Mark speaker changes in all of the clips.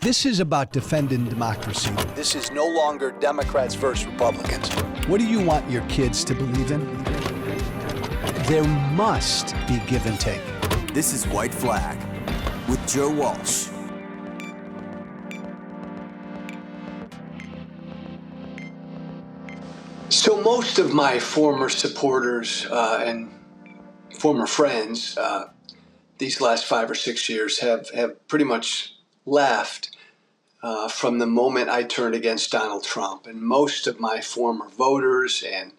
Speaker 1: This is about defending democracy. This is no longer Democrats versus Republicans. What do you want your kids to believe in? There must be give and take.
Speaker 2: This is White Flag with Joe Walsh.
Speaker 3: So most of my former supporters and former friends these last 5 or 6 years have pretty much left from the moment I turned against Donald Trump. And most of my former voters and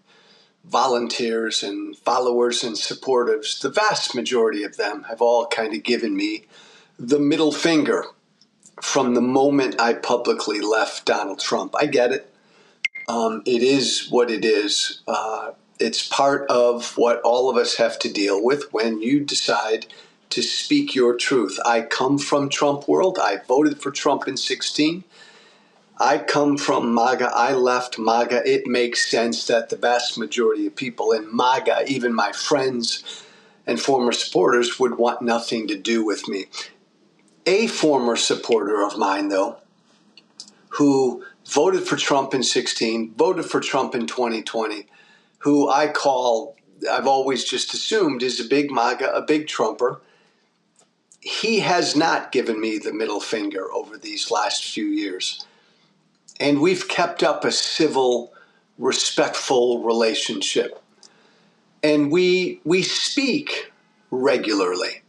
Speaker 3: volunteers and followers and supporters, the vast majority of them have all kind of given me the middle finger from the moment I publicly left Donald Trump. I get it. It is what it is. It's part of what all of us have to deal with when you decide to speak your truth. I come from Trump world. I voted for Trump in 2016. I come from MAGA. I left MAGA. It makes sense that the vast majority of people in MAGA, even my friends and former supporters, would want nothing to do with me. A former supporter of mine, though, who voted for Trump in 2016, voted for Trump in 2020, who I've always just assumed is a big MAGA, a big Trumper. He has not given me the middle finger over these last few years. And we've kept up a civil, respectful relationship. And we speak regularly.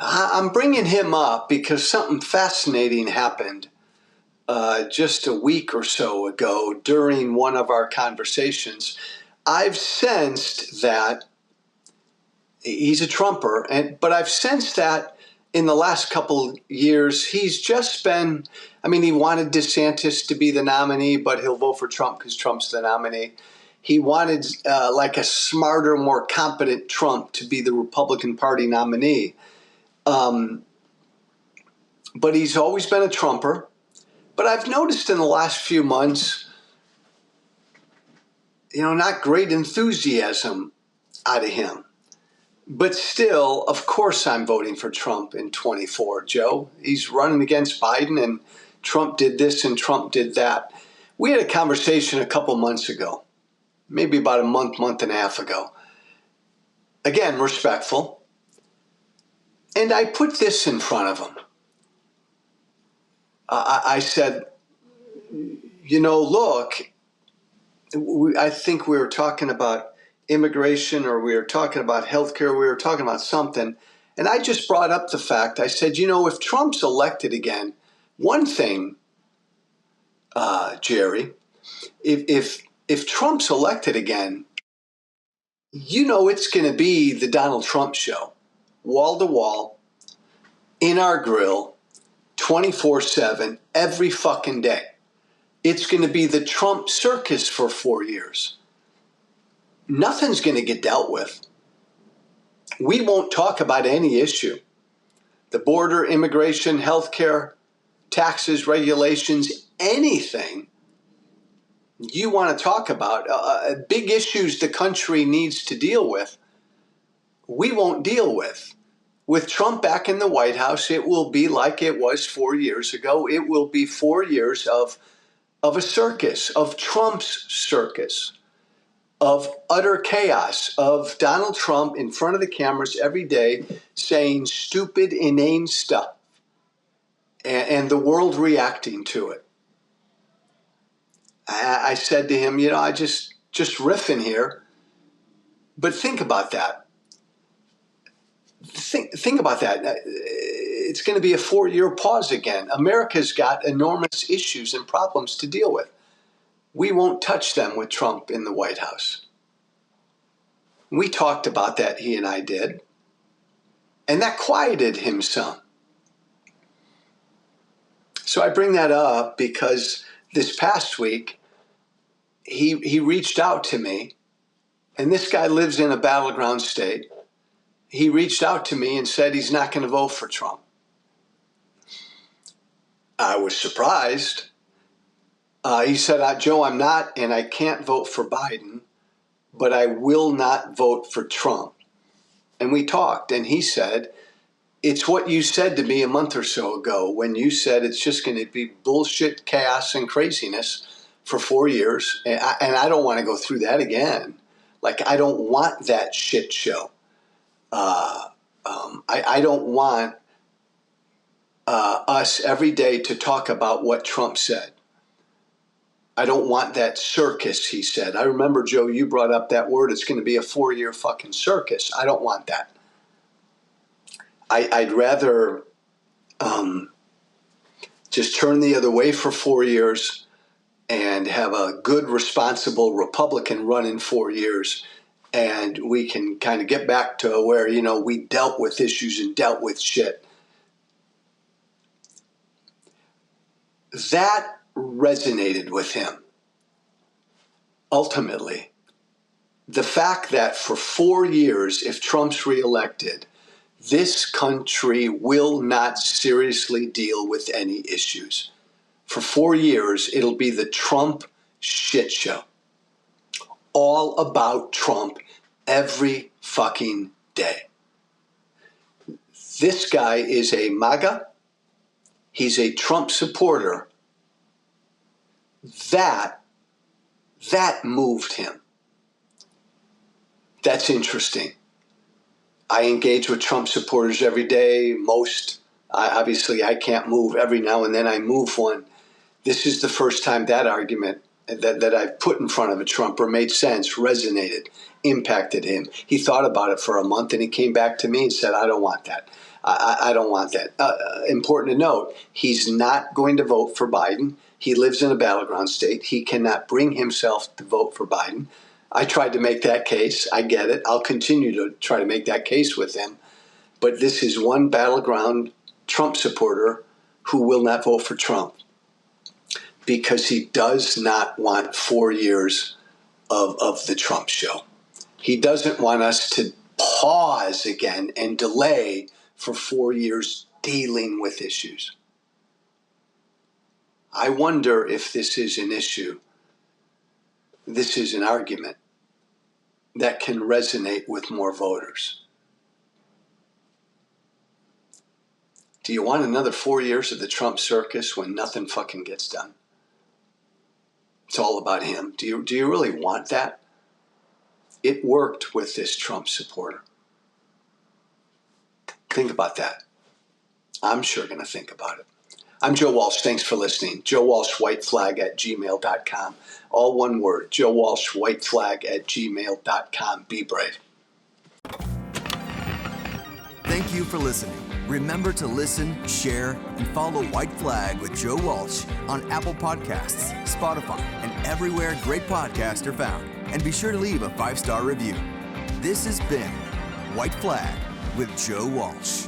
Speaker 3: I'm bringing him up because something fascinating happened just a week or so ago during one of our conversations. I've sensed that he's a Trumper, but I've sensed that in the last couple years, he's just been, he wanted DeSantis to be the nominee, but he'll vote for Trump because Trump's the nominee. He wanted like a smarter, more competent Trump to be the Republican Party nominee. But he's always been a Trumper. But I've noticed in the last few months, not great enthusiasm out of him. But still, of course, I'm voting for Trump in 24, Joe. He's running against Biden, and Trump did this and Trump did that. We had a conversation a couple months ago, maybe about a month and a half ago. Again, respectful. And I put this in front of him. I said, look, I think we were talking about immigration, or we were talking about healthcare, we were talking about something. And I just brought up the fact, I said, if Trump's elected again, one thing, Jerry, if Trump's elected again, it's going to be the Donald Trump show, wall to wall, in our grill, 24/7, every fucking day. It's going to be the Trump circus for 4 years. Nothing's going to get dealt with. We won't talk about any issue. The border, immigration, healthcare, taxes, regulations, anything you want to talk about, big issues the country needs to deal with, we won't deal with. With Trump back in the White House, it will be like it was 4 years ago. It will be 4 years of a circus, of Trump's circus, of utter chaos, of Donald Trump in front of the cameras every day saying stupid, inane stuff, and the world reacting to it. I said to him, I just riffing here, but think about that. Think about that. It's going to be a 4-year pause again. America's got enormous issues and problems to deal with. We won't touch them with Trump in the White House. We talked about that, he and I did. And that quieted him some. So I bring that up because this past week, he reached out to me. And this guy lives in a battleground state. He reached out to me and said he's not going to vote for Trump. I was surprised. He said, Joe, I'm not, and I can't vote for Biden, but I will not vote for Trump. And we talked, and he said, it's what you said to me a month or so ago when you said it's just going to be bullshit, chaos, and craziness for 4 years. And I don't want to go through that again. Like, I don't want that shit show. I don't want us every day to talk about what Trump said. I don't want that circus, he said. I remember, Joe, you brought up that word. It's going to be a 4-year fucking circus. I don't want that. I'd rather just turn the other way for 4 years and have a good, responsible Republican run in 4 years. And we can kind of get back to where, you know, we dealt with issues and dealt with shit. That resonated with him. Ultimately, the fact that for 4 years, if Trump's reelected, this country will not seriously deal with any issues. For 4 years, it'll be the Trump shit show. All about Trump every fucking day. This guy is a MAGA. He's a Trump supporter. That moved him. That's interesting. I engage with Trump supporters every day. Obviously, I can't move. Every now and then I move one. This is the first time that argument that I've put in front of a Trumper made sense, resonated, impacted him. He thought about it for a month and he came back to me and said, I don't want that. I don't want that. Important to note, he's not going to vote for Biden. He lives in a battleground state. He cannot bring himself to vote for Biden. I tried to make that case. I get it. I'll continue to try to make that case with him. But this is one battleground Trump supporter who will not vote for Trump because he does not want 4 years of the Trump show. He doesn't want us to pause again and delay for 4 years dealing with issues. I wonder if this is an issue, this is an argument that can resonate with more voters. Do you want another 4 years of the Trump circus when nothing fucking gets done? It's all about him. Do you really want that? It worked with this Trump supporter. Think about that. I'm sure going to think about it. I'm Joe Walsh. Thanks for listening. Joe Walsh, whiteflag@gmail.com. All one word. Joe Walsh, whiteflag@gmail.com. Be brave.
Speaker 2: Thank you for listening. Remember to listen, share, and follow White Flag with Joe Walsh on Apple Podcasts, Spotify, and everywhere great podcasts are found. And be sure to leave a 5-star review. This has been White Flag with Joe Walsh.